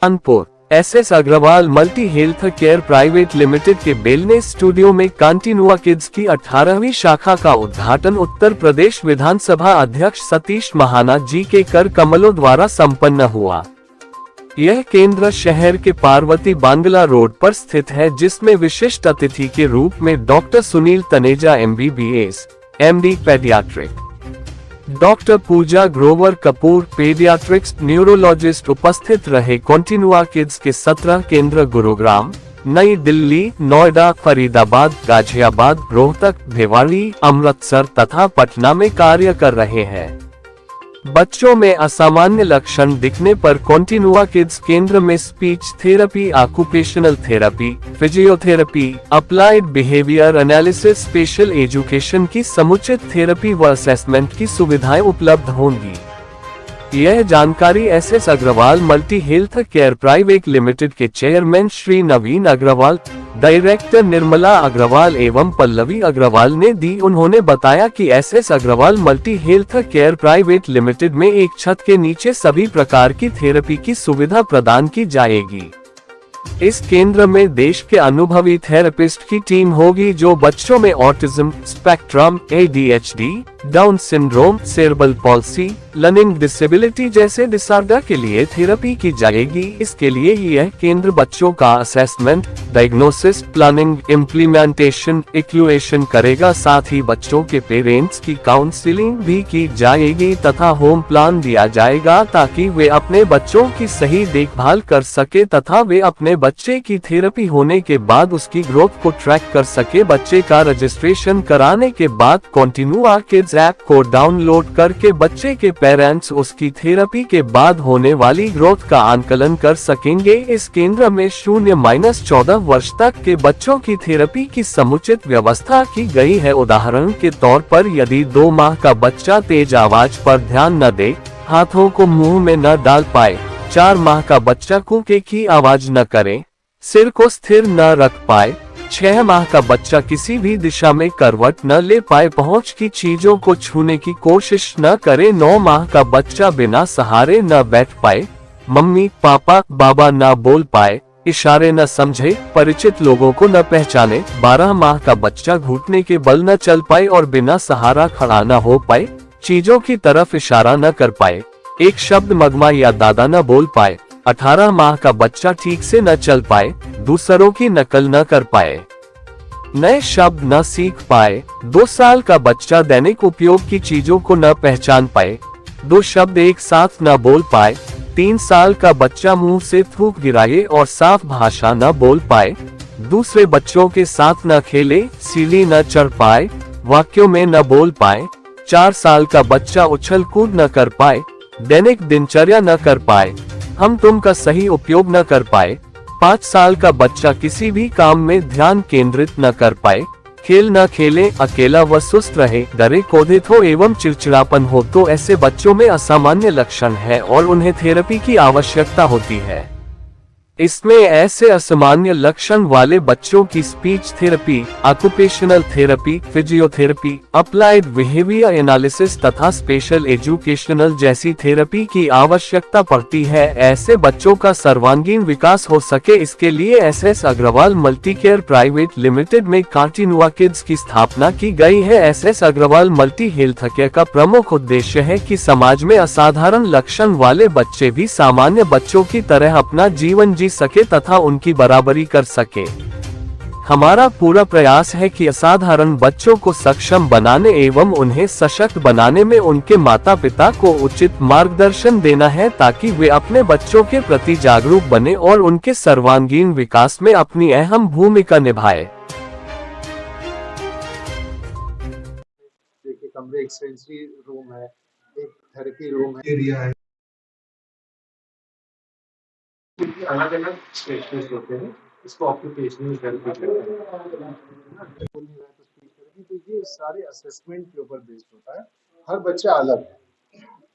Kanpur SS Agarwal multi health care private limited के wellness studio में continua kids की 18वीं शाखा का उद्घाटन उत्तर प्रदेश विधानसभा अध्यक्ष सतीश महाना जी के कर कमलों द्वारा संपन्न हुआ। यह केंद्र शहर के पार्वती बांग्ला रोड पर स्थित है, जिसमें विशिष्ट अतिथि के रूप में doctor Sunil Taneja MBBS MD paediatric, doctor Pooja Grover Kapoor paediatrics neurologist उपस्थित रहे। कंटिन्यूआ किड्स के 17 केंद्र गुरुग्राम, नई दिल्ली, नोएडा, फरीदाबाद, गाजियाबाद, रोहतक, भिवाड़ी, अमृतसर तथा पटना में कार्य कर रहे हैं। बच्चों में असामान्य लक्षण दिखने पर कंटिन्यूआ किड्स केंद्र में speech therapy, occupational therapy, physiotherapy, applied behaviour analysis, special education की समुचित थेरेपी व असेसमेंट की सुविधाएं उपलब्ध होंगी। यह जानकारी SS Agarwal multi health care private limited के चेयरमैन श्री नवीन अग्रवाल, डायरेक्टर निर्मला अग्रवाल एवं पल्लवी अग्रवाल ने दी। उन्होंने बताया कि SS Agarwal multi health care private limited में एक छत के नीचे सभी प्रकार की थेरेपी की सुविधा प्रदान की जाएगी। इस केंद्र में देश के अनुभवी थेरेपिस्ट की टीम होगी, जो बच्चों में autism spectrum, ADHD, down syndrome, cerebral palsy, learning disability जैसे डिसऑर्डर के लिए थेरेपी की जाएगी। इसके लिए यह केंद्र बच्चों का असेसमेंट, डायग्नोसिस, प्लानिंग, इम्प्लीमेंटेशन, इक्लुएशन करेगा। साथ ही बच्चों के पेरेंट्स की काउंसलिंग भी की जाएगी तथा होम प्लान दिया जाएगा, ताकि वे अपने बच्चों की सही देखभाल कर सके तथा वे अपने बच्चे की थेरेपी होने के बाद उसकी ग्रोथ को ट्रैक कर सके। बच्चे का रजिस्ट्रेशन कराने के बाद कंटिन्यूआ किड्स ऐप को डाउनलोड करके बच्चे के पेरेंट्स उसकी थेरेपी के बाद होने वाली ग्रोथ का आंकलन कर सकेंगे। इस केंद्र में 0-14 वर्ष तक के बच्चों की थेरेपी की समुचित व्यवस्था की गई है। उदाहरण के तौर पर यदि 2 माह का बच्चा तेज आवाज पर ध्यान न दे, हाथों को मुंह में न डाल पाए, 4 माह का बच्चा कूके की आवाज न करे, सिर को स्थिर न रख पाए, 6 माह का बच्चा किसी भी दिशा में करवट न ले पाए, पहुंच की चीजों को छूने की कोशिश न करे, 9 माह का बच्चा बिना सहारे न बैठ पाए, मम्मी पापा बाबा न बोल पाए, इशारे न समझे, परिचित लोगों को न पहचाने, 12 माह का बच्चा घुटने के बल न चल पाए और बिना सहारा खड़ा न हो पाए, चीजों की तरफ इशारा न कर पाए, एक शब्द मगमा या दादा न बोल पाए, 18 माह का बच्चा ठीक से न चल पाए, दूसरों की नकल न कर पाए, नए शब्द न सीख पाए, 2 साल का बच्चा दैनिक उपयोग की चीजों को न पहचान पाए, 2 शब्द एक साथ न बोल पाए, 3 साल का बच्चा मुंह से थूक गिराए और साफ भाषा न बोल पाए, दूसरे बच्चों के साथ न खेले, सीढ़ी न चढ़ पाए, वाक्यों में न बोल पाए, 4 साल का बच्चा उछल कूद न कर पाए, दैनिक दिनचर्या न कर पाए, हम तुम का सही उपयोग न कर पाए, 5 साल का बच्चा किसी भी काम में ध्यान केंद्रित न कर पाए, खेल न खेले, अकेला व सुस्त रहे, डरे क्रोधित हो एवं चिड़चिड़ापन हो, तो ऐसे बच्चों में असामान्य लक्षण है और उन्हें थेरेपी की आवश्यकता होती है। इसमें ऐसे असामान्य लक्षण वाले बच्चों की speech therapy, occupational therapy, physiotherapy, applied behaviour analysis तथा स्पेशल एजुकेशनल जैसी थेरेपी की आवश्यकता पड़ती है। ऐसे बच्चों का सर्वांगीण विकास हो सके, इसके लिए SS Agarwal multi care private limited में कंटिन्यूआ किड्स की स्थापना की गई है। SS Agarwal multi health care का प्रमुख उद्देश्य है कि समाज में असाधारण लक्षण वाले बच्चे भी सामान्य बच्चों की तरह अपना जीवन जी सके तथा उनकी बराबरी कर सके। हमारा पूरा प्रयास है कि असाधारण बच्चों को सक्षम बनाने एवं उन्हें सशक्त बनाने में उनके माता पिता को उचित मार्गदर्शन देना है, ताकि वे अपने बच्चों के प्रति जागरूक बने और उनके सर्वांगीण विकास में अपनी अहम भूमिका निभाए। देखिए, कमरे एक सेंसरी रूम है, एक थेरेपी रूम है, अलग अलग स्पेशलिस्ट होते हैं। इसको ऑक्यूपेशनल थेरेपी कहते हैं। तो ये सारे असेसमेंट के ऊपर बेस्ड होता है। हर बच्चा अलग है,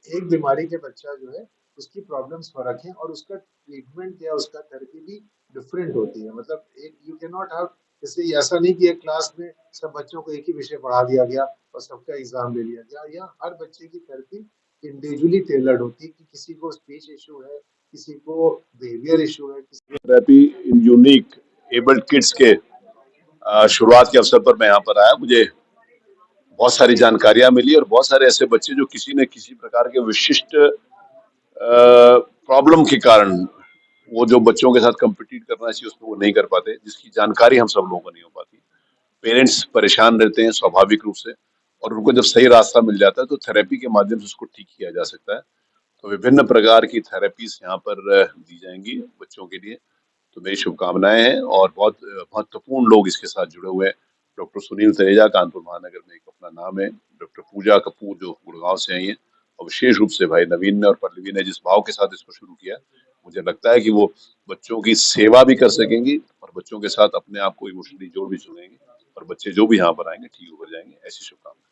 एक बीमारी के बच्चा जो है उसकी प्रॉब्लम्स फर्क है और उसका ट्रीटमेंट या उसका थेरेपी भी डिफरेंट होती है। मतलब एक यू कैन नॉट हैव, इसलिए ऐसा नहीं कि एक क्लास में सब बच्चों को एक ही विषय पढ़ा दिया गया और सबका एग्जाम ले लिया गया। या हर बच्चे की थेरेपी इंडिविजुअली टेलर्ड होती है कि किसी को स्पीच इशू है, किसी को बिहेवियर इशू है, किसी थेरेपी इन यूनिक एबल्ड किड्स के शुरुआत के अवसर पर मैं यहाँ पर आया। मुझे बहुत सारी जानकारियां मिली और बहुत सारे ऐसे बच्चे जो किसी न किसी प्रकार के विशिष्ट प्रॉब्लम के कारण वो जो बच्चों के साथ कम्पिटिट करना चाहिए उसमें वो नहीं कर पाते, जिसकी जानकारी हम सब लोगों को नहीं हो पाती। पेरेंट्स परेशान रहते हैं स्वाभाविक रूप से, और उनको जब सही रास्ता मिल जाता है तो थेरेपी के माध्यम से उसको ठीक किया जा सकता है। तो विभिन्न प्रकार की थेरेपीज यहाँ पर दी जाएंगी बच्चों के लिए। तो मेरी शुभकामनाएं हैं और बहुत महत्वपूर्ण लोग इसके साथ जुड़े हुए हैं। डॉक्टर सुनील तनेजा, कानपुर महानगर में एक अपना नाम है। डॉक्टर पूजा कपूर जो गुड़गांव से आई हैं, और विशेष रूप से भाई नवीन ने और पल्लवी ने जिस भाव के साथ इसको शुरू किया, मुझे लगता है कि वो बच्चों की सेवा भी कर सकेंगी और बच्चों के साथ अपने आप को इमोशनली जोड़ भी सकेंगी, और बच्चे जो भी यहाँ पर आएंगे ठीक होकर जाएंगे। ऐसी शुभकामनाएं।